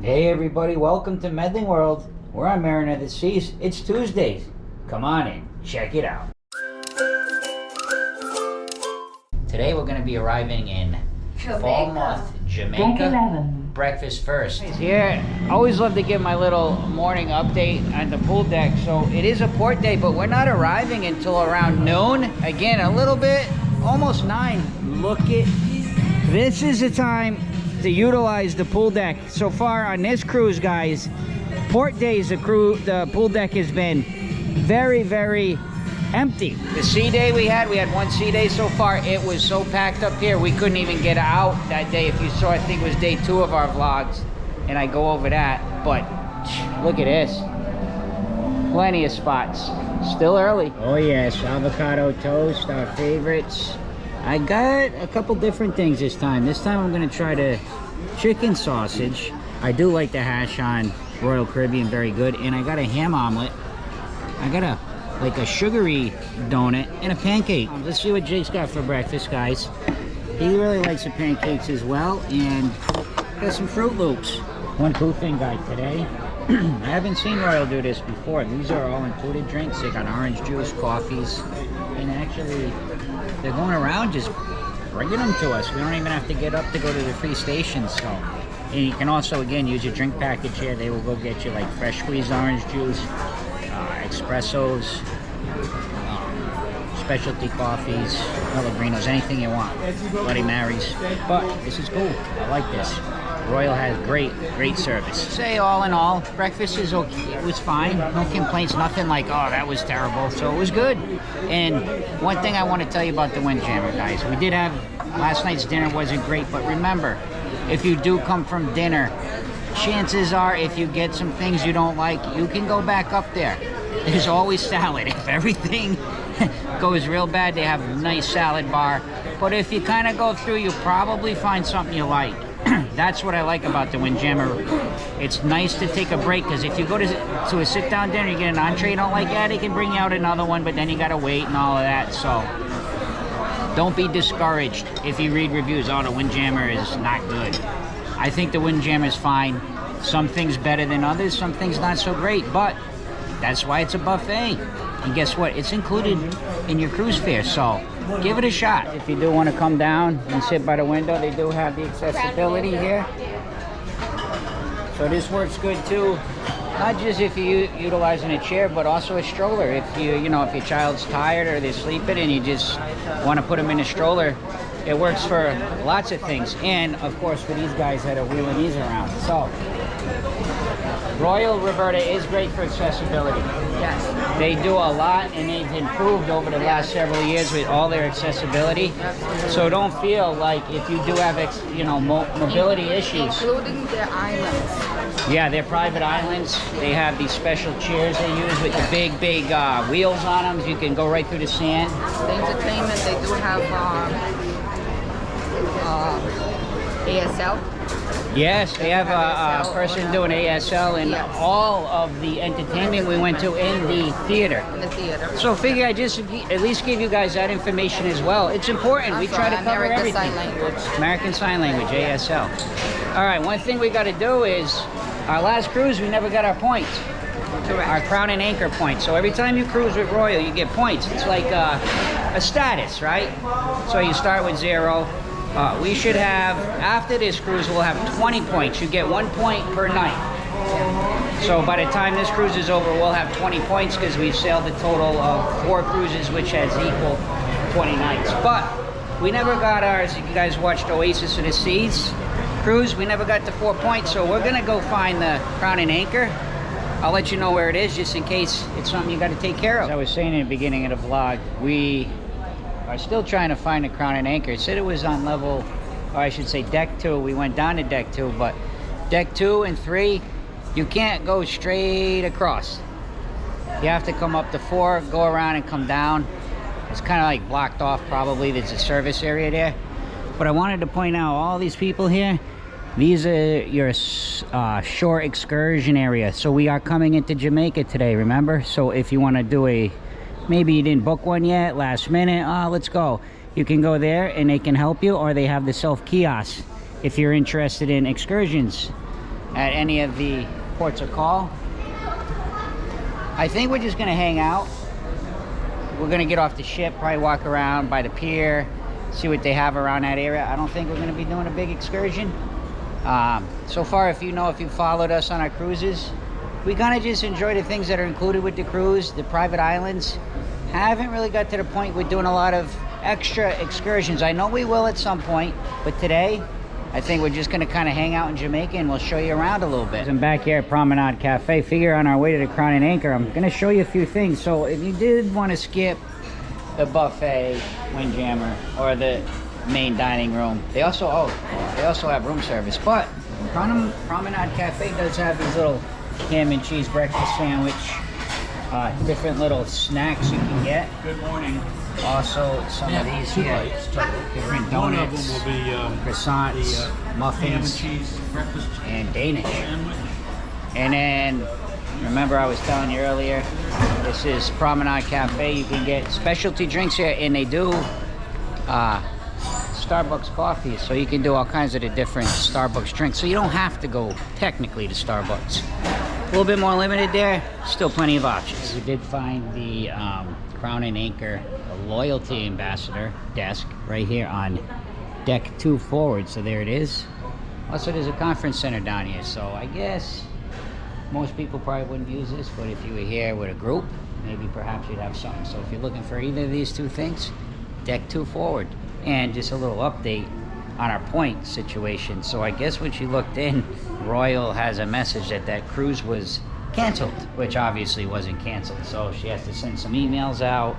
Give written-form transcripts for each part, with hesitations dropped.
Hey everybody, welcome to Medling World. We're on Mariner of the Seas. It's Tuesdays. Come on in, check it out. Today we're going to be arriving in Falmouth, Jamaica. Breakfast first. Here, always love to give my little morning update on the pool deck. So it is a port day, but we're not arriving until around noon. Again, a little bit, almost 9. Look at this is the time to utilize the pool deck. So far on this cruise, guys, port days, the pool deck has been very empty. The sea day we had one sea day so far. It was so packed up here we couldn't even get out that day. If you saw, I think it was day 2 of our vlogs, and I go over that. But look at this, plenty of spots. Still early. Oh yes, avocado toast, our favorites. I got a couple different things this time. This time I'm gonna try the chicken sausage. I do like the hash on Royal Caribbean, very good. And I got a ham omelet. I got a sugary donut and a pancake. Let's see what Jake's got for breakfast, guys. He really likes the pancakes as well, and got some Fruit Loops. One cool thing, guys, today, I haven't seen Royal do this before. These are all included drinks. They got orange juice, coffees, and actually they're going around just bringing them to us. We don't even have to get up to go to the free stations. So, and you can also, again, use your drink package here. They will go get you like fresh squeezed orange juice, espressos, specialty coffees, Pellegrinos, anything you want. Bloody Marys. But this is cool. I like this. Royal has great service. Say all in all, breakfast is okay. It was fine. No complaints. Nothing like, oh, that was terrible. So it was good. And one thing I want to tell you about the Windjammer, guys. We did have, last night's dinner wasn't great, but remember, if you do come from dinner, chances are if you get some things you don't like, you can go back up there. There's always salad. If everything goes real bad, they have a nice salad bar. But if you kind of go through, you'll probably find something you like. That's what I like about the Windjammer. It's nice to take a break, because if you go to a sit-down dinner, you get an entree you don't like, yeah, they can bring you out another one, but then you gotta wait and all of that. So don't be discouraged if you read reviews, oh, the Windjammer is not good. I think the Windjammer is fine. Some things better than others, some things not so great, but that's why it's a buffet. And guess what? It's included in your cruise fare, so give it a shot. If you do want to come down and sit by the window, they do have the accessibility here. So this works good too. Not just if you're utilizing a chair, but also a stroller. If if your child's tired or they're sleeping and you just want to put them in a stroller, it works for lots of things. And of course for these guys that are wheeling these around. So Royal, Roberta, is great for accessibility. Yes. They do a lot, and they've improved over the last several years with all their accessibility. So don't feel like if you do have mobility issues. Including their islands. Yeah, they're private islands. They have these special chairs they use with the big wheels on them. You can go right through the sand. The entertainment, they do have ASL. Yes, they have a person doing ASL, and yes, all of the entertainment we went to in the theater. So figure I just at least give you guys that information as well. It's important. We try to cover everything. Sign Language. American Sign Language, ASL. All right, one thing we got to do is, our last cruise, we never got our points. Correct. Our Crown and Anchor points. So every time you cruise with Royal, you get points. It's like a status, right? So you start with 0. We should have, after this cruise, we'll have 20 points. You get 1 point per night. So by the time this cruise is over, we'll have 20 points because we've sailed a total of 4 cruises, which has equal 20 nights. But we never got ours. You guys watched Oasis of the Seas cruise. We never got the 4 points. So we're going to go find the Crown and Anchor. I'll let you know where it is just in case it's something you got to take care of. As I was saying in the beginning of the vlog, we are still trying to find the Crown and Anchor. It said it was on level, or I should say deck 2. We went down to deck 2, but deck 2 and 3, you can't go straight across. You have to come up to 4, go around and come down. It's kind of like blocked off probably. There's a service area there. But I wanted to point out all these people here. These are your shore excursion area. So we are coming into Jamaica today, remember? So if you want to do maybe you didn't book one yet, last minute, let's go. You can go there and they can help you, or they have the self-kiosk if you're interested in excursions. at any of the ports of call. I think we're just gonna hang out. We're gonna get off the ship, probably walk around by the pier, see what they have around that area. I don't think we're gonna be doing a big excursion. So far, if you followed us on our cruises, we kind of just enjoy the things that are included with the cruise, the private islands. Haven't really got to the point we're doing a lot of extra excursions. I know we will at some point, but today, I think we're just gonna kind of hang out in Jamaica and we'll show you around a little bit. I'm back here at Promenade Cafe. Figure on our way to the Crown and Anchor, I'm gonna show you a few things. So if you did want to skip the buffet, Windjammer, or the main dining room, they also have room service. But Promenade Cafe does have these little ham and cheese breakfast sandwich, different little snacks you can get. Good morning. Also, some of these here, different donuts, One of them will be croissants, muffins, ham and cheese breakfast and Danish. sandwich. And then, remember I was telling you earlier, this is Promenade Cafe. You can get specialty drinks here, and they do Starbucks coffee, so you can do all kinds of the different Starbucks drinks. So you don't have to go technically to Starbucks. A little bit more limited there, still plenty of options. We did find the Crown and Anchor Loyalty Ambassador desk right here on deck 2 forward. So there it is. Also, there's a conference center down here, so I guess most people probably wouldn't use this, but if you were here with a group, maybe perhaps you'd have something. So if you're looking for either of these two things, deck 2 forward. And just a little update on our point situation. So I guess when she looked in, Royal has a message that cruise was canceled, which obviously wasn't canceled. So she has to send some emails out,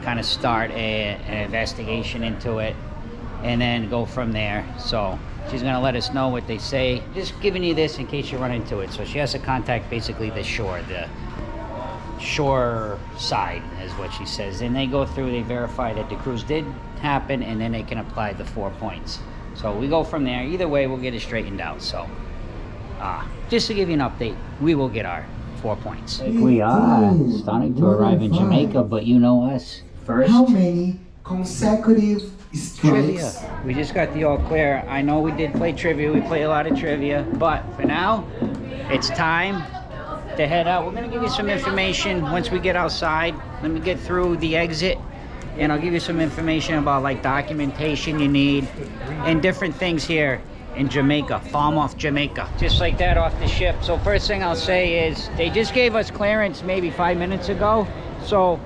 kind of start an investigation into it, and then go from there. So she's gonna let us know what they say. Just giving you this in case you run into it. So she has to contact basically the shore side is what she says, and they go through, they verify that the cruise did happen, and then they can apply the 4 points. So we go from there. Either way, we'll get it straightened out. So just to give you an update, we will get our 4 points. We are starting to arrive in Jamaica, but you know us first. How many consecutive Trivia. strikes? We just got the all clear. I know we did play trivia. We play a lot of trivia, but for now, it's time to head out. We're gonna give you some information once we get outside. Let me get through the exit, and I'll give you some information about like documentation you need and different things here in Jamaica, Falmouth, Jamaica. Just like that off the ship. So first thing I'll say is they just gave us clearance maybe 5 minutes ago. So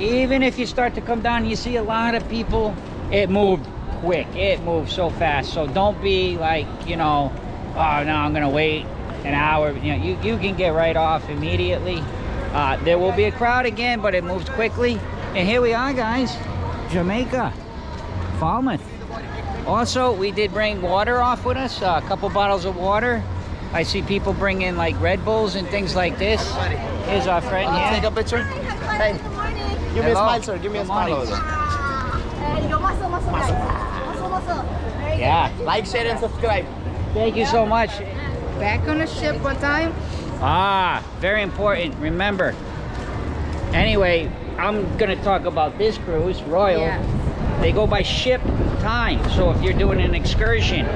even if you start to come down, you see a lot of people, it moved quick. It moved so fast. So don't be like, you know, oh no, I'm gonna wait an hour. You know, you can get right off immediately. There will be a crowd again, but it moves quickly. And here we are, guys, Jamaica, Falmouth. Also, we did bring water off with us, a couple bottles of water. I see people bring in like Red Bulls and things like this. Here's our friend here. Take a picture. Hey, give me a smile, sir. Give me a smile over there. Yeah, Like, share, and subscribe. thank you so much. Back on the ship, what time? Very important, remember. Anyway, I'm gonna talk about this cruise, Royal. Yeah. They go by ship time. So if you're doing an excursion,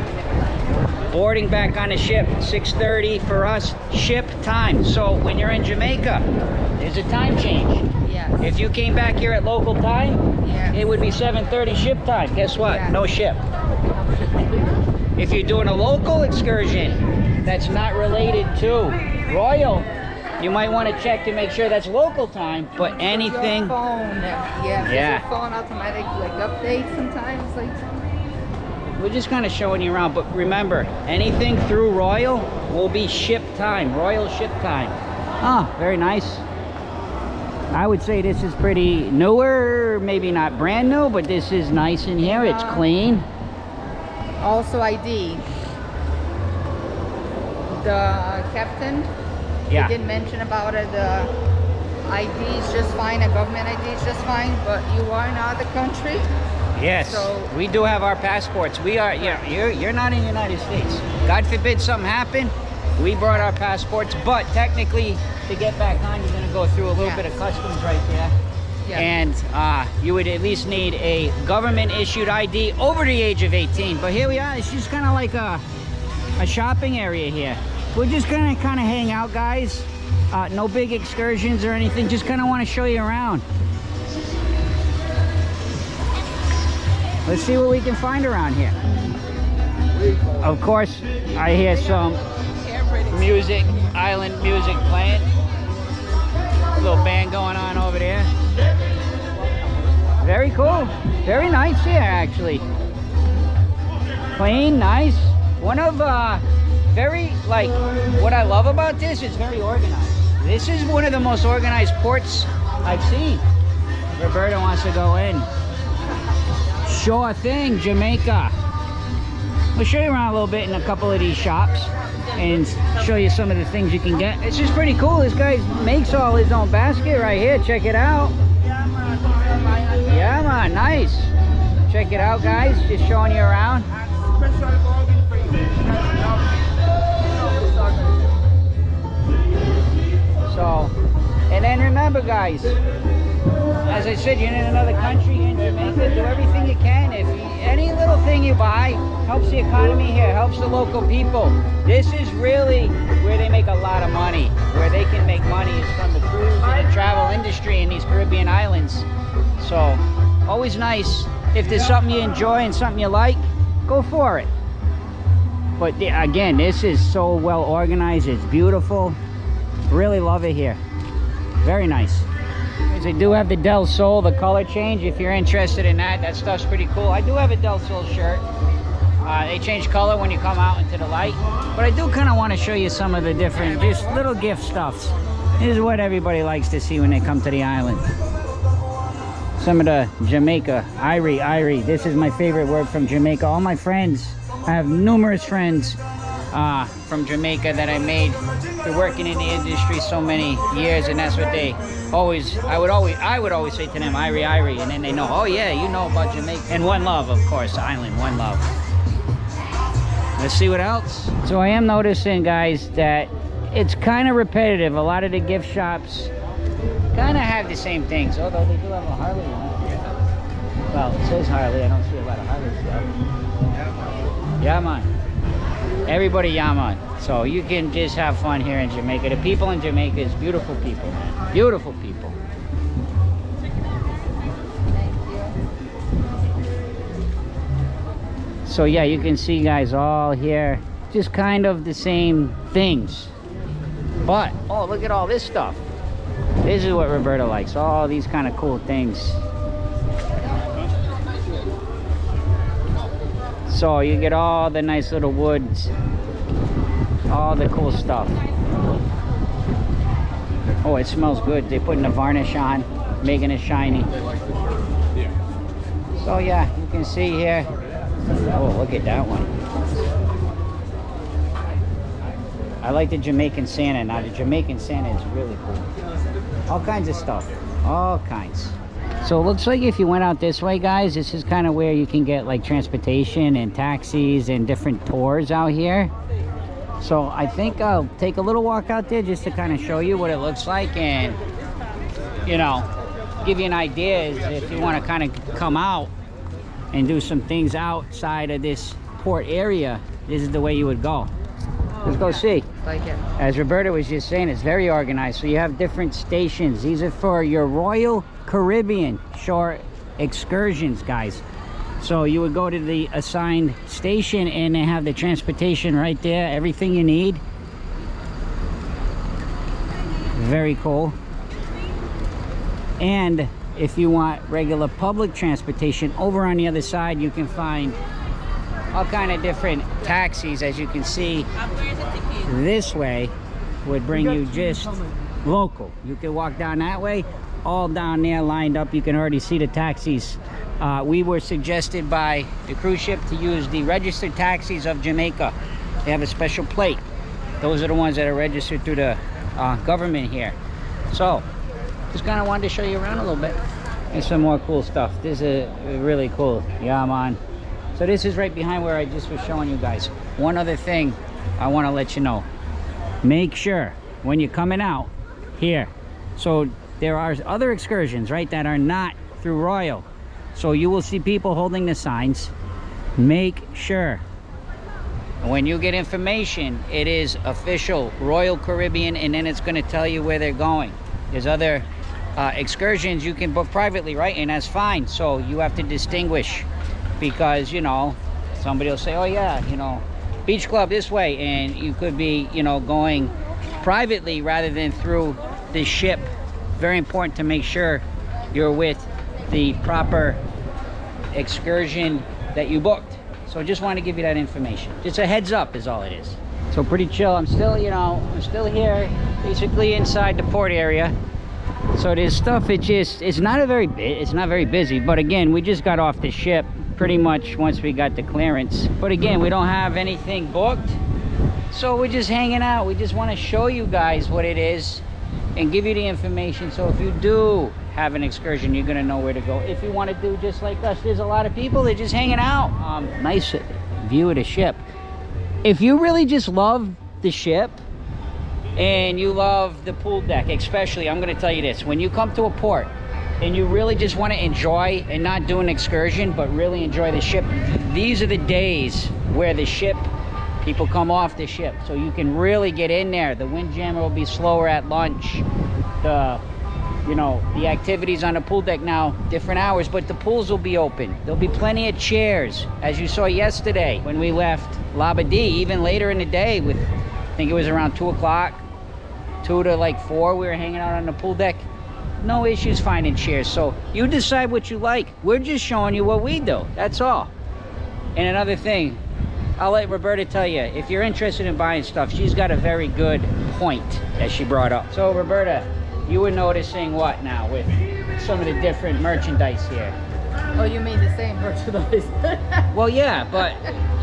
boarding back on the ship, 6:30 for us, ship time. So when you're in Jamaica, there's a time change. Yeah. If you came back here at local time, Yeah. it would be 7:30 ship time. Guess what? Yeah. No ship. If you're doing a local excursion that's not related to Royal, you might want to check to make sure that's local time, but anything. Your phone. Yeah. Yeah. Your phone automatic like updates sometimes. Like. We're just kind of showing you around, but remember, anything through Royal will be ship time, Royal ship time. Ah, very nice. I would say this is pretty newer, maybe not brand new, but this is nice in here. It's clean. Also ID. The captain, Yeah. he did mention about it. The ID is just fine. A government ID is just fine. But you are in other country. Yes, So- we do have our passports. We are, yeah, you're not in the United States. God forbid something happened. We brought our passports, but technically, to get back on, you're gonna go through a little Yeah. bit of customs right there. Yeah. And you would at least need a government issued ID over the age of 18. But here we are, it's just kind of like a a shopping area here. We're just gonna kind of hang out, guys. No big excursions or anything. Just kind of want to show you around. Let's see what we can find around here. Of course, I hear some music, island music playing. A little band going on over there. Very cool. Very nice here, actually. Clean, nice. One of very, like, what I love about this is very organized. This is one of the most organized ports I've seen. Roberta wants to go in. Sure thing, Jamaica. We'll show you around a little bit in a couple of these shops and show you some of the things you can get. It's just pretty cool. This guy makes all his own basket right here. Check it out. Yeah, man, nice. Check it out, guys. Just showing you around. So, and then remember, guys, as I said, you're in another country, in Jamaica, do everything you can. If any little thing you buy helps the economy here, helps the local people. This is really where they make a lot of money. Where they can make money is from the cruise and the travel industry in these Caribbean islands. So, always nice. If there's something you enjoy and something you like, go for it. But again, this is so well organized. It's beautiful. Really love it here. Very nice. They do have the Del Sol, the color change. If you're interested in that, that stuff's pretty cool. I do have a Del Sol shirt. They change color when you come out into the light. But I do kind of want to show you some of the different, just little gift stuffs. This is what everybody likes to see when they come to the island. Some of the Jamaica, Irie. This is my favorite word from Jamaica. All my friends, I have numerous friends from Jamaica that I made through working in the industry so many years, and that's what they always, I would always say to them, Irie, and then they know, oh yeah, you know about Jamaica. And one love, of course, the island, one love. Let's see what else. So I am noticing, guys, that it's kind of repetitive. A lot of the gift shops kind of have the same things, although they do have a Harley one. Well, it says Harley. I don't see a lot of Harley stuff. Yeah, man. Everybody, yeah, man. So you can just have fun here in Jamaica. The people in Jamaica is beautiful people, man. Beautiful people. So yeah, you can see, guys, all here, just kind of the same things. But, oh, look at all this stuff. This is what Roberta likes, all these kind of cool things. So you get all the nice little woods, all the cool stuff. Oh, it smells good. They're putting the varnish on, making it shiny. So yeah, you can see here. Oh, look at that one. I like the Jamaican Santa. Now the Jamaican Santa is really cool. All kinds of stuff, all kinds. So it looks like if you went out this way, guys, this is kind of where you can get like transportation and taxis and different tours out here. So I think I'll take a little walk out there just to kind of show you what it looks like, and you know, give you an idea if you want to kind of come out and do some things outside of this port area. This is the way you would go. Let's go see. Like it. As Roberta was just saying, it's very organized. So you have different stations. These are for your Royal Caribbean shore excursions, guys. So you would go to the assigned station and they have the transportation right there, everything you need. Very cool. And if you want regular public transportation, over on the other side you can find all kind of different taxis. As you can see, this way would bring you just local. You can walk down that way, all down there lined up. You can already see the taxis. We were suggested by the cruise ship to use the registered taxis of Jamaica. They have a special plate. Those are the ones that are registered through the government here. So just kind of wanted to show you around a little bit. And some more cool stuff. This is really cool. Yeah, man. So this is right behind where I just was showing you guys. One other thing I want to let you know. Make sure when you're coming out here. So there are other excursions, right, that are not through Royal. So you will see people holding the signs. Make sure And when you get information, it is official Royal Caribbean, and then it's going to tell you where they're going. There's other excursions you can book privately, right? And that's fine. So you have to distinguish, because, you know, somebody will say, oh yeah, you know, beach club this way, and you could be, you know, going privately rather than through the ship. Very important to make sure you're with the proper excursion that you booked. So just want to give you that information. Just a heads up is all it is. So pretty chill. I'm still, you know, I'm still here basically inside the port area. So there's stuff, it's not very busy, but again, we just got off the ship pretty much once we got the clearance. But again, we don't have anything booked, so we're just hanging out. We just want to show you guys what it is and give you the information, so if you do have an excursion, you're gonna know where to go. If you want to do just like us, there's a lot of people, they're just hanging out. Nice view of the ship. If you really just love the ship and you love the pool deck, especially, I'm gonna tell you this, when you come to a port and you really just want to enjoy and not do an excursion but really enjoy the ship, these are the days where the ship people come off the ship, so you can really get in there. The windjammer will be slower at lunch. You know, the activities on the pool deck now, different hours, but the pools will be open. There'll be plenty of chairs, as you saw yesterday when we left Labadee, even later in the day with, I think it was around 2 o'clock, 2 to like 4, we were hanging out on the pool deck. No issues finding chairs, so you decide what you like. We're just showing you what we do, that's all. And another thing, I'll let Roberta tell you, if you're interested in buying stuff, she's got a very good point that she brought up. So Roberta, you were noticing what now with some of the different merchandise here? Oh, you mean the same merchandise? Well, yeah, but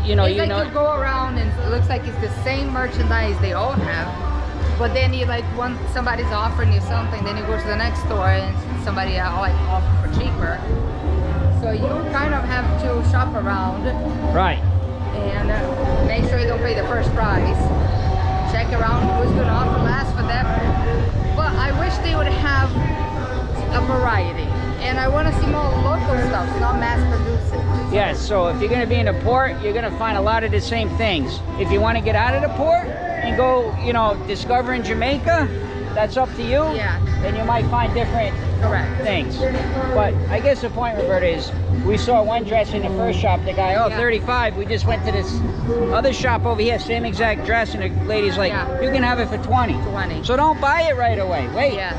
you know, it's like you go around and it looks like it's the same merchandise they all have, but then you like want somebody's offering you something, then you go to the next store and somebody like offer for cheaper. So you kind of have to shop around, right? And make sure you don't pay the first price. Check around who's going to offer last for them. But I wish they would have a variety. And I want to see more local stuff, not mass produced. Yes, so if you're going to be in a port, you're going to find a lot of the same things. If you want to get out of the port and go, you know, discovering Jamaica, that's up to you. Yeah. Then you might find different things. But I guess the point, Roberta, is we saw one dress in the first shop, the guy, oh, 35. We just went to this other shop over here, same exact dress, and the lady's like, you can have it for 20. So don't buy it right away. Wait. Yes.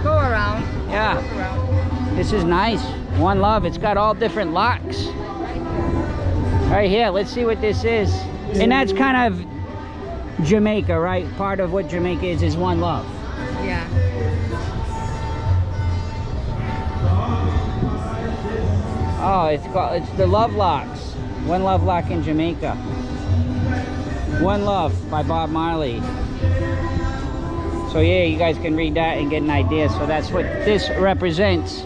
Go around. Yeah. Look around. This is nice. One Love. It's got all different locks. Right here. Let's see what this is. And that's kind of Jamaica, right? Part of what Jamaica is One Love. Yeah. Oh, it's the Love Locks. One Love Lock in Jamaica. One Love by Bob Marley. So yeah, you guys can read that and get an idea. So that's what this represents.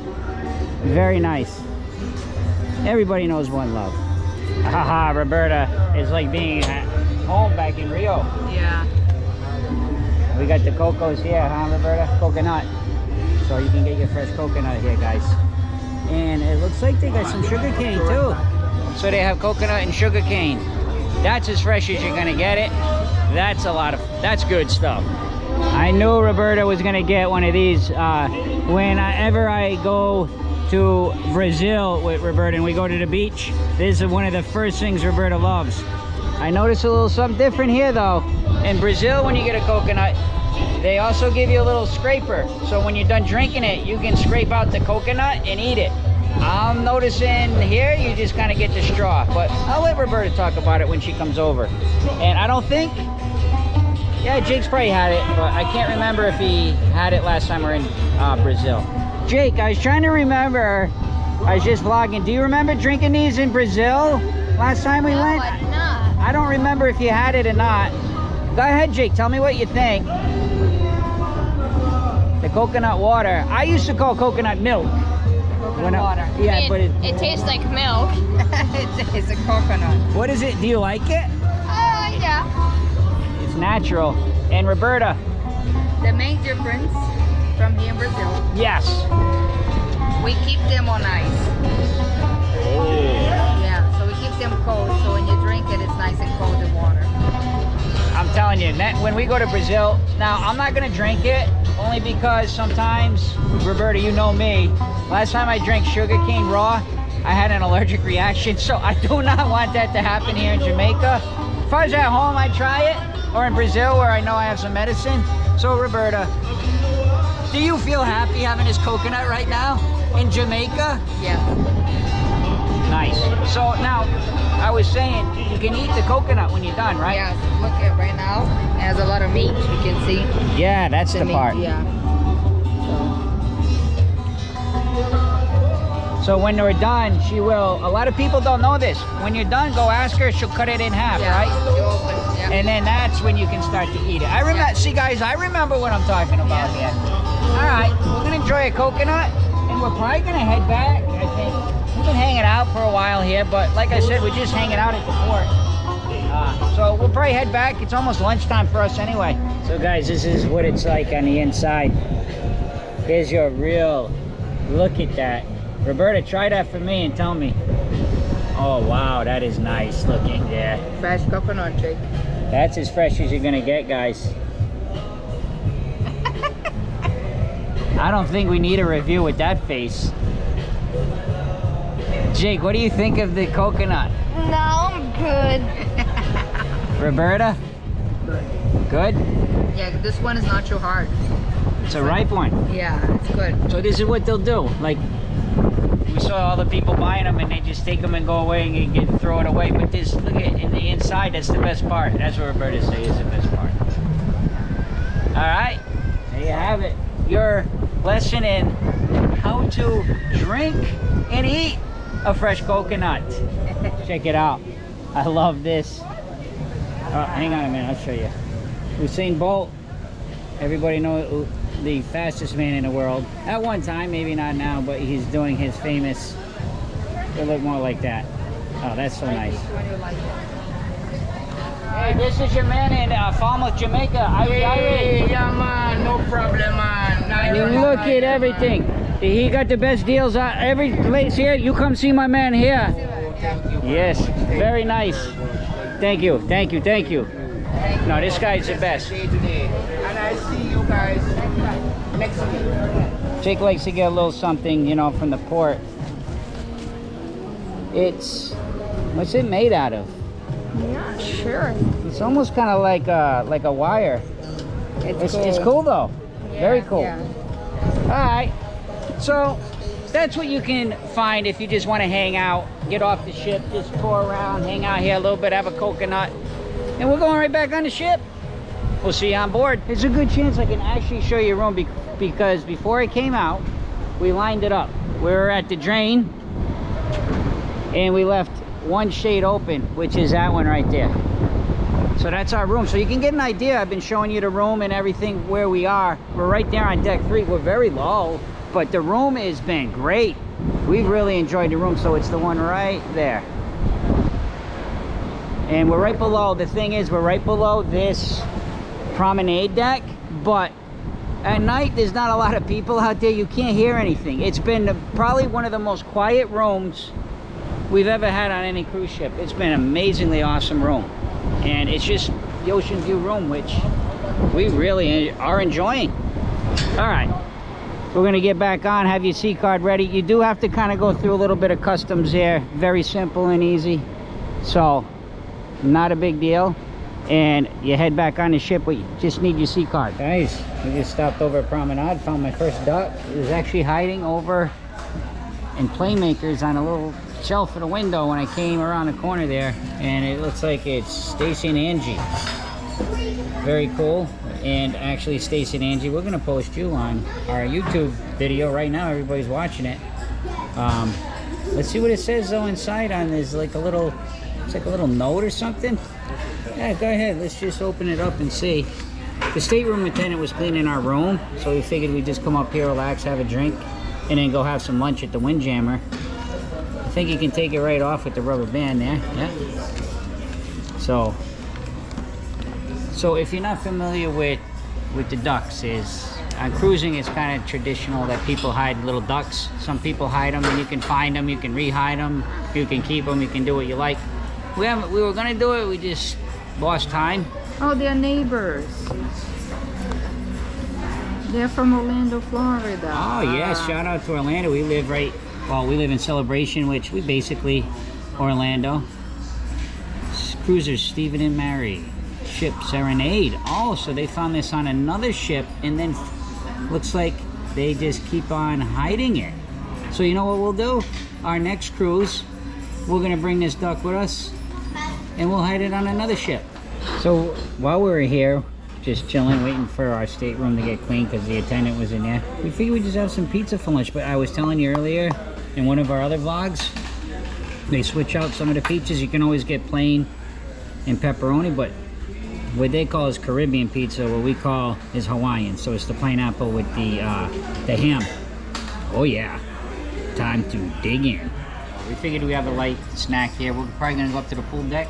Very nice. Everybody knows One Love. Haha, Roberta is like being at home back in Rio. Yeah. We got the cocos here, huh, Roberta? Coconut. So you can get your fresh coconut here, guys. And it looks like they got some sugar cane too. So they have coconut and sugar cane. That's as fresh as you're gonna get it. That's good stuff. I knew Roberta was gonna get one of these. Whenever I go to Brazil with Roberta and we go to the beach, this is one of the first things Roberta loves. I noticed a little something different here though. In Brazil, when you get a coconut, they also give you a little scraper. So when you're done drinking it, you can scrape out the coconut and eat it. I'm noticing here, you just kind of get the straw. But I'll let Roberta talk about it when she comes over. And I don't think, yeah, Jake's probably had it, but I can't remember if he had it last time we were in Brazil. Jake, I was trying to remember, I was just vlogging. Do you remember drinking these in Brazil last time we went? I did not. I don't remember if you had it or not. Go ahead, Jake, tell me what you think. The coconut water. I used to call coconut milk. Coconut water. Yeah, but it tastes like milk. It's a coconut. What is it? Do you like it? Yeah. It's natural. And Roberta? The main difference from here in Brazil. Yes. We keep them on ice. Oh. Yeah, so we keep them cold, so when you drink it, it's nice and cold in water. I'm telling you, when we go to Brazil, now I'm not gonna drink it, only because sometimes, Roberta, you know me, last time I drank sugarcane raw, I had an allergic reaction, so I do not want that to happen here in Jamaica. If I was at home, I'd try it, or in Brazil where I know I have some medicine. So Roberta, do you feel happy having this coconut right now in Jamaica? Yeah. Nice. So now, I was saying, you can eat the coconut when you're done, right? Yeah, look at right now. It has a lot of meat, you can see. Yeah, that's the meat, part. Yeah. So when they're done, she will, a lot of people don't know this. When you're done, go ask her, she'll cut it in half, Yeah, right? you open, yeah. And then that's when you can start to eat it. I remember, see guys, I remember what I'm talking about here. All right, we're gonna enjoy a coconut, and we're probably gonna head back, I think. We've been hanging out for a while here, but like I said, we're just hanging out at the port. So we'll probably head back. It's almost lunchtime for us anyway. So guys, this is what it's like on the inside. Here's your real look at that. Roberta, try that for me and tell me. Oh wow, that is nice looking. Yeah. Fresh coconut, Jake. That's as fresh as you're gonna get, guys. I don't think we need a review with that face. Jake, what do you think of the coconut? No, I'm good. Roberta? Good? Yeah, this one is not too hard. It's a ripe one. Yeah, it's good. So this is what they'll do. Like, we saw all the people buying them and they just take them and go away and throw it away. But this, look at in the inside, that's the best part. That's what Roberta says is the best part. All right, there you have it. Your lesson in how to drink and eat a fresh coconut. Check it out. I love this. Oh, hang on a minute, I'll show you. Usain Bolt, everybody knows the fastest man in the world. At one time, maybe not now, but he's doing his famous, it'll look more like that. Oh, that's so nice. Hey, this is your man in Falmouth, Jamaica. Hey, yeah, man, no problem, man. Look at everything. He got the best deals on every place here. You come see my man here. Yes, very nice. Thank you, thank you, thank you. No, this guy's the best. And I see you guys next week. Jake likes to get a little something, you know, from the port. It's, what's it made out of? I'm not sure. It's almost kind of like a wire. It's cool though. Yeah, Very cool. yeah. All right. So that's what you can find if you just want to hang out, get off the ship, just tour around, hang out here a little bit, have a coconut, and we're going right back on the ship. We'll see you on board. There's a good chance I can actually show you a room because before I came out, we lined it up. We were at the drain and we left one shade open, which is that one right there. So that's our room. So you can get an idea. I've been showing you the room and everything where we are. We're right there on deck 3. We're very low, but the room has been great. We've really enjoyed the room. So it's the one right there. And we're right below, the thing is, we're right below this promenade deck, but at night there's not a lot of people out there. You can't hear anything. It's been probably one of the most quiet rooms we've ever had on any cruise ship. It's been an amazingly awesome room, and it's just the ocean view room, which we really are enjoying. All right, we're gonna get back on, have your C card ready. You do have to kind of go through a little bit of customs there, very simple and easy, so not a big deal. And you head back on the ship, but you just need your C card. Guys, we just stopped over at Promenade, found my first duck. It was actually hiding over in Playmakers on a little shelf in the window when I came around the corner there, and it looks like it's Stacy and Angie. Very cool. And actually, Stacy and Angie, we're gonna post you on our YouTube video right now. Everybody's watching it. Let's see what it says though inside on this, like a little, it's like a little note or something. Yeah, go ahead, let's just open it up and see. The stateroom attendant was cleaning our room, so we figured we'd just come up here, relax, have a drink, and then go have some lunch at the Windjammer. I think you can take it right off with the rubber band there. Yeah. So if you're not familiar with the ducks, is on cruising, it's kind of traditional that people hide little ducks. Some people hide them, and you can find them, you can re-hide them, you can keep them, you can do what you like. We were gonna do it, we just lost time. Oh, they're neighbors. They're from Orlando, Florida. Oh yes, shout out to Orlando. We live we live in Celebration, which we basically Orlando. Cruisers Stephen and Mary. Ship Serenade. Oh, so they found this on another ship, and then looks like they just keep on hiding it. So you know what we'll do? Our next cruise, we're gonna bring this duck with us, and we'll hide it on another ship. So while we were here, just chilling, waiting for our stateroom to get clean because the attendant was in there, we figured we'd just have some pizza for lunch. But I was telling you earlier in one of our other vlogs, they switch out some of the pizzas. You can always get plain and pepperoni, but what they call is Caribbean pizza, what we call is Hawaiian. So it's the pineapple with the ham. Oh yeah, time to dig in. We figured we have a light snack here. We're probably gonna go up to the pool deck.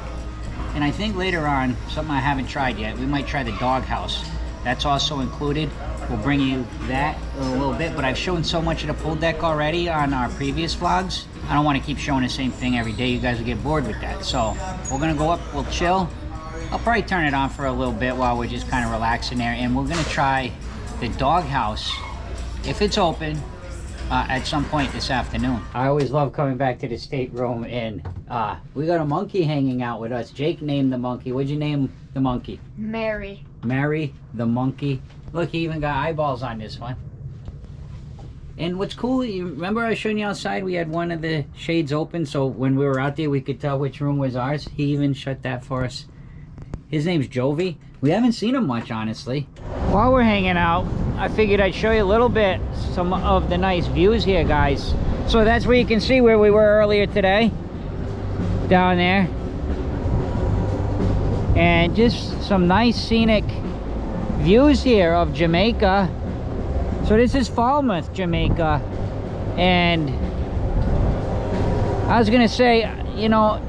And I think later on, something I haven't tried yet, we might try the doghouse. That's also included. We'll bring you that in a little bit, but I've shown so much of the pool deck already on our previous vlogs. I don't want to keep showing the same thing every day. You guys will get bored with that. So we're gonna go up, we'll chill. I'll probably turn it on for a little bit while we're just kind of relaxing there. And we're gonna try the doghouse, if it's open, at some point this afternoon. I always love coming back to the stateroom, and we got a monkey hanging out with us. Jake named the monkey. What'd you name the monkey? Mary. Mary the monkey. Look, he even got eyeballs on this one. And what's cool, you remember I was showing you outside, we had one of the shades open, so when we were out there we could tell which room was ours. He even shut that for us. His name's Jovi. We haven't seen him much, honestly. While we're hanging out, I figured I'd show you a little bit some of the nice views here, guys. So that's where you can see where we were earlier today, down there. And just some nice scenic views here of Jamaica. So this is Falmouth, Jamaica. And I was gonna say, you know,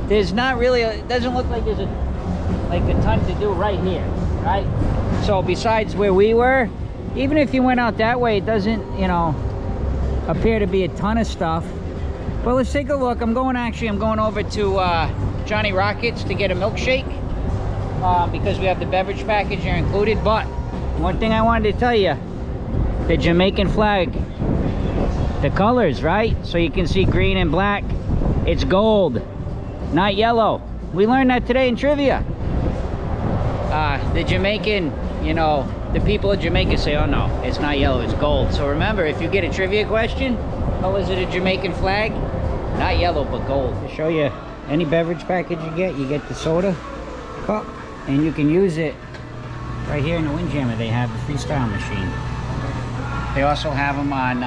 there's not really it doesn't look like there's a ton to do right here, right? So besides where we were, even if you went out that way, it doesn't, you know, appear to be a ton of stuff. But let's take a look. I'm going over to Johnny Rockets to get a milkshake because we have the beverage package here included. But one thing I wanted to tell you, the Jamaican flag, the colors, right? So you can see green and black. It's gold, not yellow. We learned that today in trivia. The Jamaican, you know, the people of Jamaica say, oh no, it's not yellow, it's gold. So remember, if you get a trivia question, oh, is it a Jamaican flag? Not yellow, but gold. To show you, any beverage package you get the soda cup, and you can use it right here in the Windjammer. They have the freestyle machine. They also have them on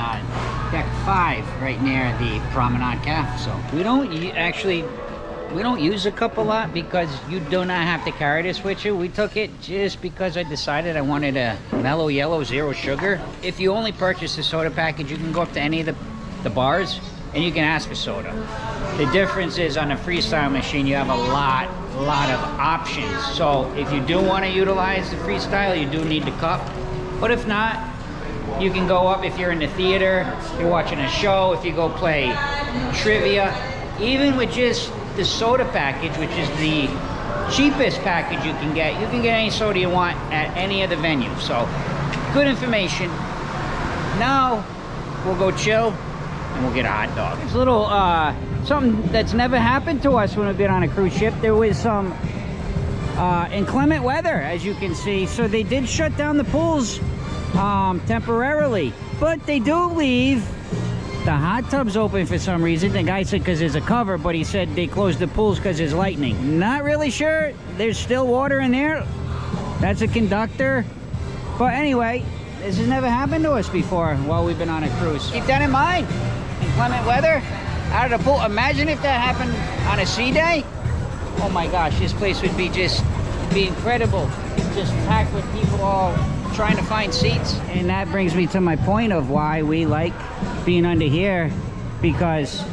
deck 5 right near the Promenade Cafe. So we don't use a cup a lot because you do not have to carry this with you. We took it just because I decided I wanted a mellow yellow, zero sugar. If you only purchase the soda package, you can go up to any of the bars and you can ask for soda. The difference is on the freestyle machine, you have a lot of options. So if you do want to utilize the freestyle, you do need the cup. But if not, you can go up if you're in the theater, you're watching a show, if you go play trivia, even with just the soda package, which is the cheapest package you can get any soda you want at any of the venues. So good information. Now we'll go chill and we'll get a hot dog. It's a little something that's never happened to us when we've been on a cruise ship. There was some inclement weather, as you can see, so they did shut down the pools temporarily, but they do leave the hot tubs open for some reason. The guy said because there's a cover, but he said they closed the pools because there's lightning. Not really sure. There's still water in there. That's a conductor. But anyway, this has never happened to us before while we've been on a cruise. Keep that in mind. Inclement weather, out of the pool. Imagine if that happened on a sea day. Oh my gosh, this place would be incredible. Just packed with people all trying to find seats. And that brings me to my point of why we like being under here, because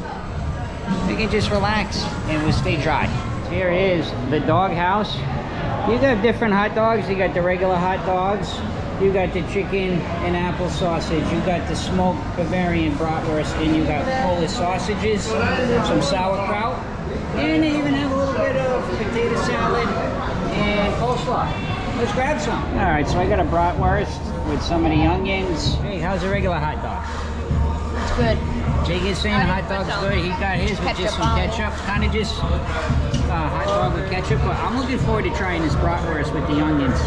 we can just relax and we'll stay dry. Here is the dog house. You got different hot dogs. You got the regular hot dogs. You got the chicken and apple sausage. You got the smoked Bavarian bratwurst, and you got Polish sausages, some sauerkraut, and they even have a little bit of potato salad and coleslaw. Let's grab some. All right, so I got a bratwurst with some of the onions. Hey, how's a regular hot dog? It's good. Jake is saying the hot dog's good. He got his with just some ketchup. Kind of just hot dog with ketchup. But I'm looking forward to trying this bratwurst with the onions.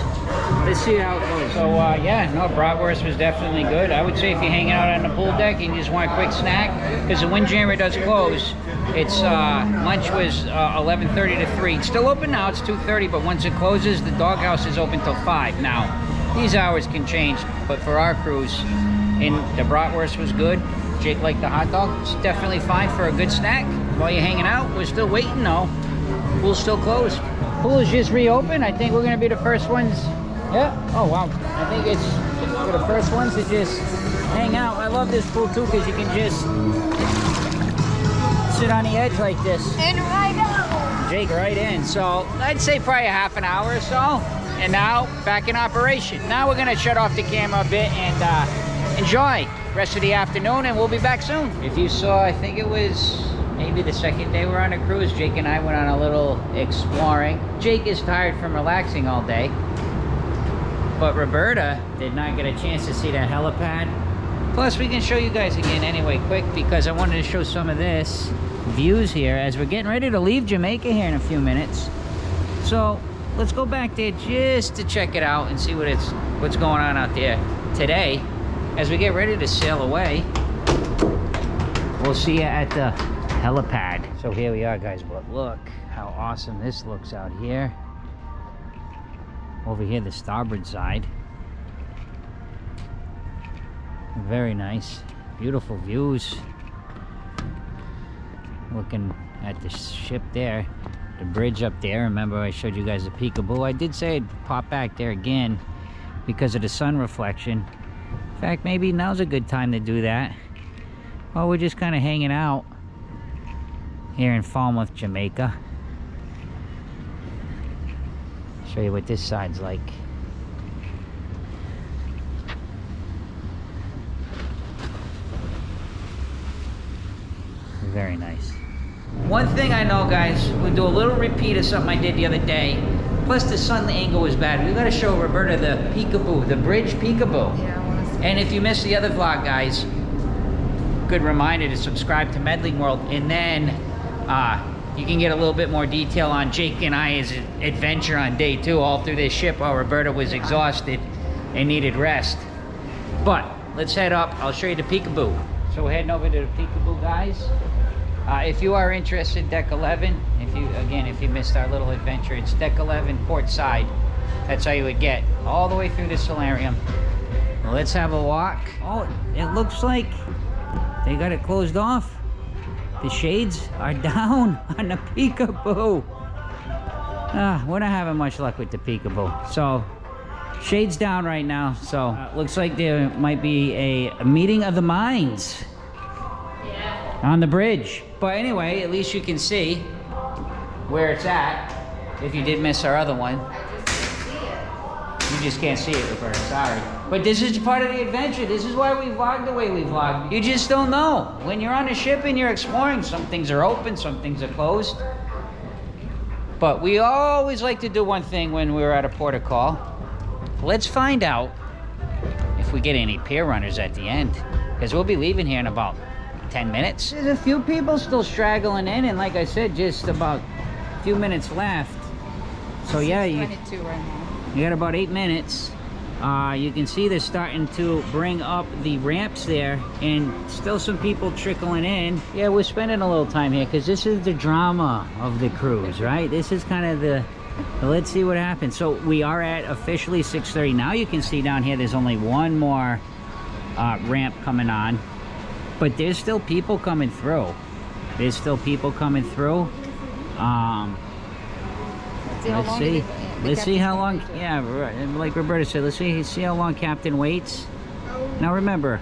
Let's see how it goes. So yeah, no, bratwurst was definitely good. I would say if you're hanging out on the pool deck and you just want a quick snack, because the Windjammer does close. It's lunch was 11:30 to 3. It's still open now. It's 2:30, but once it closes, the doghouse is open till 5. Now, these hours can change, but for our cruise, and the bratwurst was good. Jake liked the hot dog. It's definitely fine for a good snack while you're hanging out. We're still waiting though. Pool's still closed. Pool is just reopened. I think we're gonna be the first ones. Yeah. Oh wow. I think it's for the first ones to just hang out. I love this pool too because you can just sit on the edge like this. And right out. Jake right in. So I'd say probably a half an hour or so. And now back in operation. Now we're gonna shut off the camera a bit and enjoy the rest of the afternoon, and we'll be back soon. If you saw, I think it was maybe the second day we're on a cruise, Jake and I went on a little exploring. Jake is tired from relaxing all day, but Roberta did not get a chance to see that helipad. Plus we can show you guys again anyway quick, because I wanted to show some of this views here as we're getting ready to leave Jamaica here in a few minutes. So let's go back there just to check it out and see what's going on out there today as we get ready to sail away. We'll see you at the helipad. So here we are, guys, but look how awesome this looks out here. Over here, the starboard side. Very nice, beautiful views. Looking at the ship there, the bridge up there. Remember I showed you guys the peekaboo. I did say I'd pop back there again because of the sun reflection. In fact, maybe now's a good time to do that. Well, we're just kind of hanging out here in Falmouth, Jamaica. Show you what this side's like. Very nice. One thing I know, guys, we'll do a little repeat of something I did the other day. Plus the sun angle was bad. We gotta show Roberta the peekaboo, the bridge peekaboo. Yeah, I want to see. And if you missed the other vlog, guys, good reminder to subscribe to Medling World, and then you can get a little bit more detail on Jake and I's adventure on day 2 all through this ship while Roberta was exhausted and needed rest. But let's head up. I'll show you the peekaboo. So we're heading over to the peekaboo, guys. If you are interested, deck 11. If you missed our little adventure, it's deck 11, port side. That's how you would get all the way through the solarium. Well, let's have a walk. Oh, it looks like they got it closed off. The shades are down on the peekaboo. We're not having much luck with the peekaboo. So, shades down right now. So, looks like there might be a meeting of the minds on the bridge. But anyway, at least you can see where it's at. If you did miss our other one. You just can't see it, Roberta, sorry. But this is part of the adventure. This is why we vlog the way we vlog. You just don't know. When you're on a ship and you're exploring, some things are open, some things are closed. But we always like to do one thing when we're at a port of call. Let's find out if we get any pier runners at the end. Because we'll be leaving here in about 10 minutes. There's a few people still straggling in, and like I said, just about a few minutes left. So yeah, you 22 right now. You got about 8 minutes. You can see they're starting to bring up the ramps there, and still some people trickling in. Yeah, we're spending a little time here because this is the drama of the cruise, right? This is kind of the let's see what happens. So we are at officially 6:30. Now you can see down here there's only one more ramp coming on, but there's still people coming through. There's still people coming through. Let's see. Let's see how long, yeah, like Roberta said, let's see how long Captain waits. Now remember,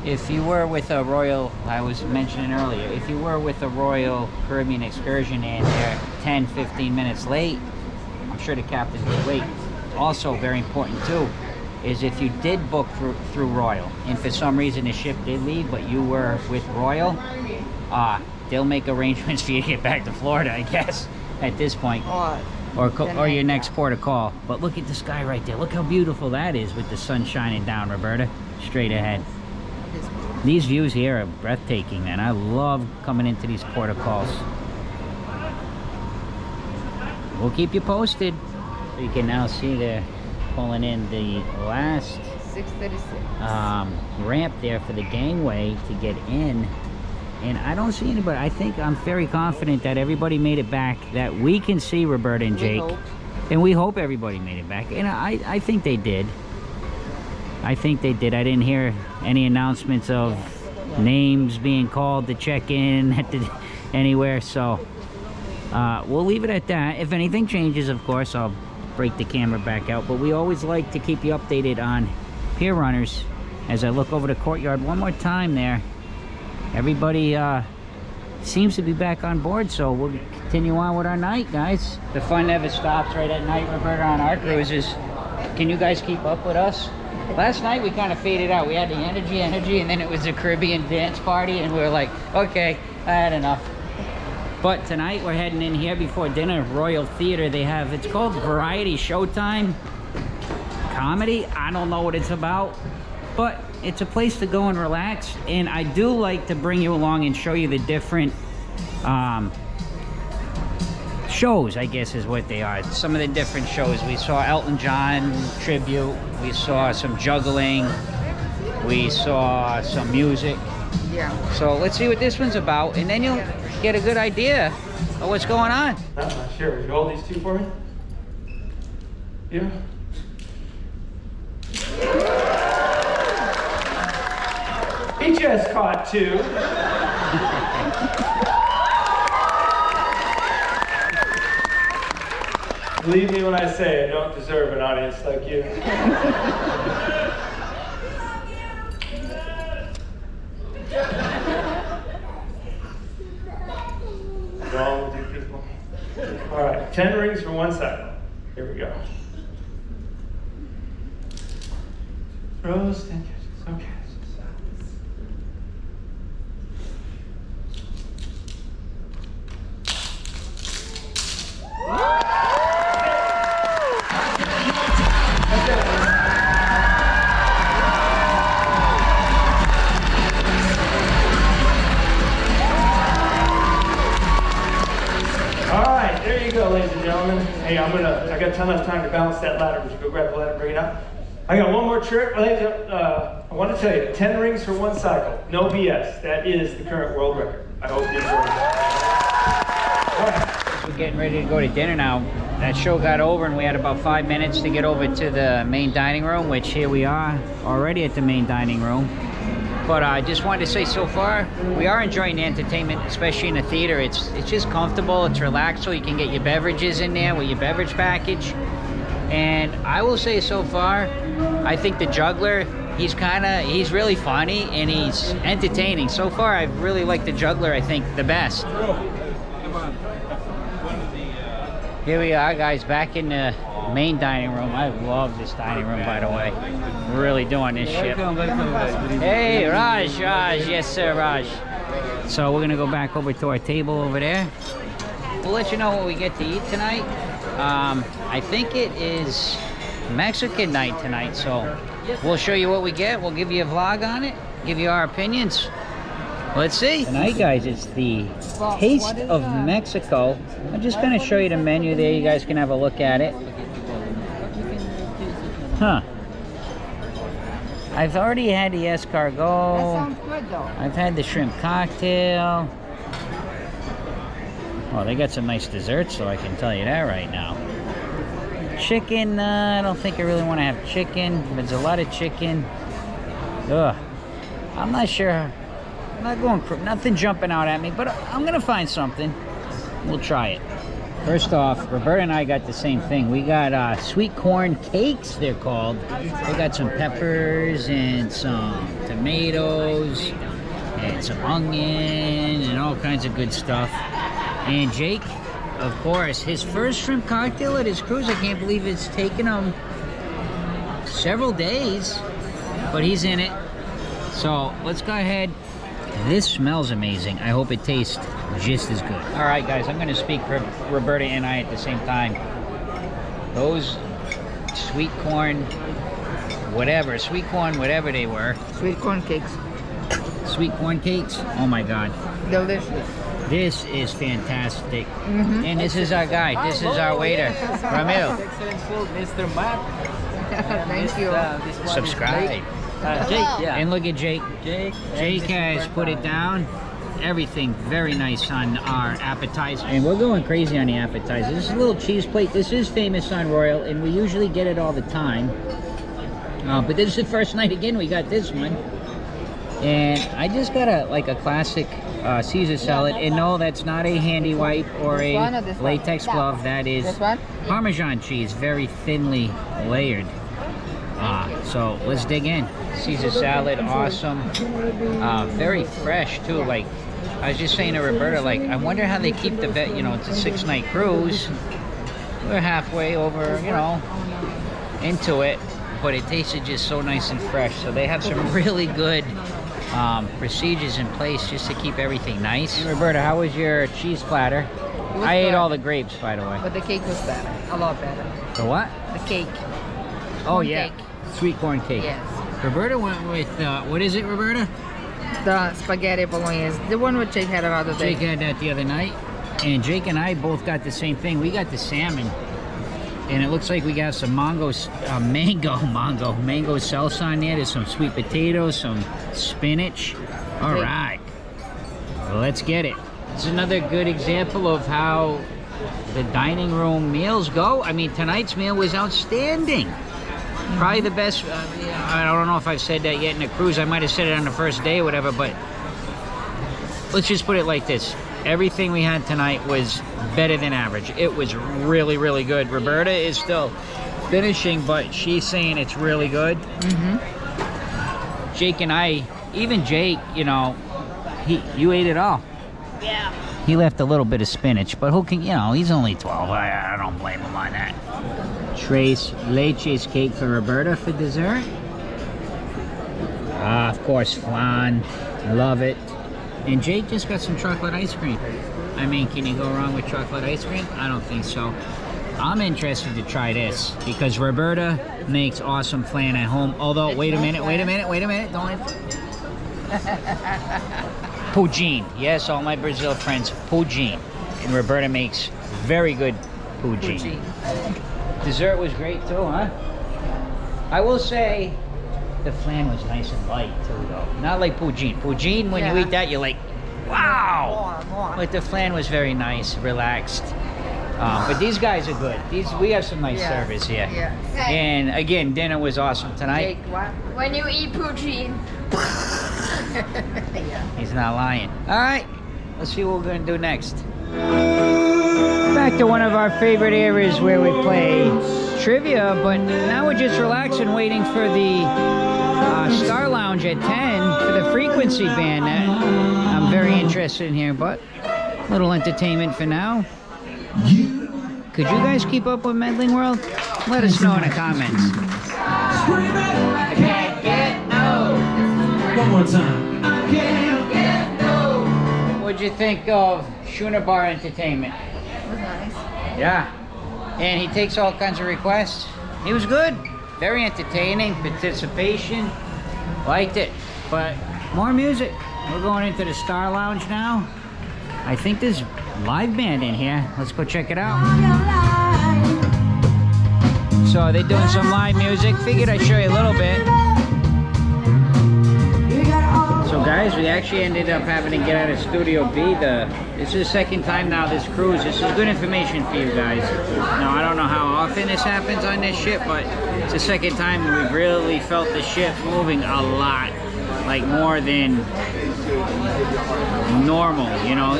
if you were with a Royal, I was mentioning earlier, if you were with a Royal Caribbean excursion and they're 10-15 minutes late, I'm sure the captain would wait. Also very important too, is if you did book through Royal, and for some reason the ship did leave, but you were with Royal, they'll make arrangements for you to get back to Florida, I guess, at this point. or your next port of call. But look at the sky right there. Look how beautiful that is with the sun shining down, Roberta. Straight ahead. These views here are breathtaking, man. I love coming into these port of calls. We'll keep you posted. You can now see they're pulling in the last 636. Ramp there for the gangway to get in. And I don't see anybody. I think I'm very confident that everybody made it back, that we can see Roberta and Jake. And we hope everybody made it back. And I think they did. I think they did. I didn't hear any announcements of names being called to check in at anywhere. So we'll leave it at that. If anything changes, of course, I'll break the camera back out. But we always like to keep you updated on pier runners. As I look over the courtyard one more time there, everybody seems to be back on board, so we'll continue on with our night, guys. The fun never stops right at night, Roberta, on our cruises. Can you guys keep up with us? Last night we kind of faded out. We had the energy, and then it was a Caribbean dance party, and we were like, okay, I had enough. But tonight we're heading in here before dinner, Royal Theater. They have, it's called Variety Showtime Comedy. I don't know what it's about, but it's a place to go and relax. And I do like to bring you along and show you the different shows, I guess is what they are. Some of the different shows. We saw Elton John tribute. We saw some juggling. We saw some music. Yeah. So let's see what this one's about, and then you'll get a good idea of what's going on. I'm not sure. Would you hold these two for me? Yeah. He just caught two. Believe me when I say I don't deserve an audience like you. What's wrong with you people? All right, 10 rings for one cycle. Here we go. Throws and catches. Okay. Ladies and gentlemen, hey, I got enough time to balance that ladder. Would you go grab the ladder and bring it up? I got one more trick. I want to tell you, 10 rings for one cycle. No BS. That is the current world record. I hope you enjoy it. We're getting ready to go to dinner now. That show got over and we had about 5 minutes to get over to the main dining room, which here we are already at the main dining room. But I just wanted to say, so far we are enjoying the entertainment, especially in the theater. It's just comfortable, it's relaxed, so you can get your beverages in there with your beverage package. And I will say, so far I think the juggler, he's really funny and he's entertaining. So far I really like the juggler, I think, the best. Here we are, guys, back in the main dining room. I love this dining room, by the way. Really doing this shit. Hey, Raj, yes sir, Raj. So we're gonna go back over to our table over there. We'll let you know what we get to eat tonight. I think it is Mexican night tonight, so we'll show you what we get. We'll give you a vlog on it, give you our opinions. Let's see. Tonight, guys, it's the Taste of Mexico. I'm just gonna show you the menu there. You guys can have a look at it. Huh. I've already had the escargot. That sounds good though. I've had the shrimp cocktail. Oh, they got some nice desserts, so I can tell you that right now. Chicken, I don't think I really want to have chicken. There's a lot of chicken. Ugh. I'm not sure. I'm not going, nothing jumping out at me, but I'm gonna find something. We'll try it. First off, Roberta and I got the same thing. We got sweet corn cakes, they're called. They got some peppers and some tomatoes and some onion and all kinds of good stuff. And Jake, of course, his first shrimp cocktail at his cruise. I can't believe it's taken him several days, but he's in it. So let's go ahead. This smells amazing. I hope it tastes just as good. All right, guys, I'm going to speak for Roberta and I at the same time. Those sweet corn, whatever they were. Sweet corn cakes. Sweet corn cakes. Oh my God. Delicious. This is fantastic. And this is our guy. This is our waiter, Ramil. Excellent food, Mr. Matt. Thank you. Subscribe. Jake, yeah. And look at Jake. Jake has put it down. Everything very nice on our appetizer. And we're going crazy on the appetizer. This is a little cheese plate. This is famous on Royal, and we usually get it all the time. But this is the first night again we got this one. And I just got a classic Caesar salad. And no, that's not a handy wipe or a latex glove. That is Parmesan cheese, very thinly layered. So let's dig in. Caesar salad, awesome. Very fresh too. Like I was just saying to Roberta, like I wonder how they keep the vet. You know, it's a 6-night cruise. We're halfway over, you know, into it, but it tasted just so nice and fresh. So they have some really good procedures in place just to keep everything nice. And Roberta, how was your cheese platter? I ate all the grapes, by the way. But the cake was better. A lot better. The what? The cake. Oh yeah, sweet corn cake. Yes. Roberta went with what is it, Roberta? The spaghetti bolognese. The one with Jake had the other day. Jake had that the other night, and Jake and I both got the same thing. We got the salmon, and it looks like we got some mango salsa on there. There's some sweet potatoes, some spinach. All right, well, let's get it. It's another good example of how the dining room meals go. I mean, tonight's meal was outstanding. Probably the best. I don't know if I've said that yet in a cruise. I might have said it on the first day or whatever, but let's just put it like this. Everything we had tonight was better than average. It was really, really good. Roberta is still finishing, but she's saying it's really good. Jake and I, even Jake, you know, you ate it all. Yeah. He left a little bit of spinach, but who can, you know, he's only 12. I don't blame him on that. Tres leches cake for Roberta for dessert. Of course, flan. Love it. And Jake just got some chocolate ice cream. I mean, can you go wrong with chocolate ice cream? I don't think so. I'm interested to try this because Roberta makes awesome flan at home. Although, wait a minute. Don't poutine. Yes, all my Brazil friends, poutine. And Roberta makes very good poutine. Dessert was great too, huh? I will say the flan was nice and light too, though. Not like poutine. Poutine, when you eat that, you're like, wow! More. But the flan was very nice, relaxed. But these guys are good. We have some nice service here. Yeah. And again, dinner was awesome tonight. Jake, what? When you eat poutine. He's not lying. All right, let's see what we're gonna do next. Back to one of our favorite areas where we play trivia, but now we're just relaxing, waiting for the Star Lounge at 10 for the frequency band. I'm very interested in here, but little entertainment for now. Could you guys keep up with Medling World? Let us know in the comments. I can't get no. One more time. I can't get no. What'd you think of Schooner Bar Entertainment? It was nice. Yeah. And he takes all kinds of requests. He was good. Very entertaining. Participation. Liked it. But more music. We're going into the Star Lounge now. I think there's live band in here. Let's go check it out. So they're doing some live music. Figured I'd show you a little bit. So guys, we actually ended up having to get out of Studio B. This is the second time now this cruise. This is good information for you guys. Now, I don't know how often this happens on this ship, but it's the second time we've really felt the ship moving a lot. Like more than normal, you know.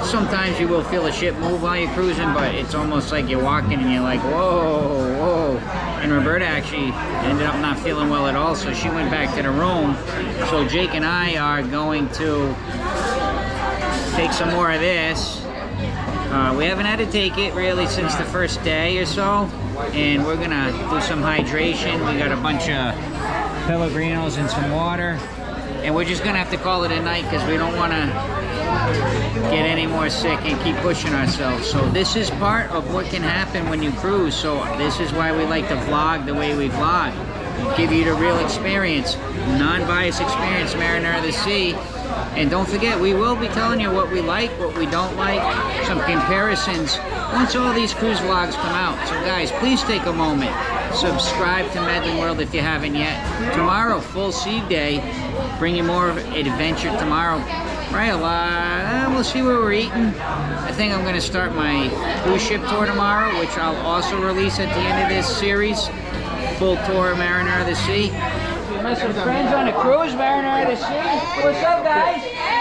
Sometimes you will feel a ship move while you're cruising, but it's almost like you're walking and you're like, whoa, whoa. And Roberta actually ended up not feeling well at all, so she went back to the room. So Jake and I are going to take some more of this. We haven't had to take it really since the first day or so, and we're gonna do some hydration. We got a bunch of Pellegrinos and some water. And we're just gonna have to call it a night because we don't want to get any more sick and keep pushing ourselves. So this is part of what can happen when you cruise. So this is why we like to vlog the way we vlog. Give you the real experience, non-biased experience, Mariner of the Sea. And don't forget, we will be telling you what we like, what we don't like, some comparisons once all these cruise vlogs come out. So guys, please take a moment. Subscribe to Medling World if you haven't yet. Tomorrow, full sea day. Bring you more adventure tomorrow. Right, we'll see what we're eating. I think I'm going to start my cruise ship tour tomorrow, which I'll also release at the end of this series. Full tour of Mariner of the Sea. You met some friends on a cruise, Mariner of the Sea. What's up, guys?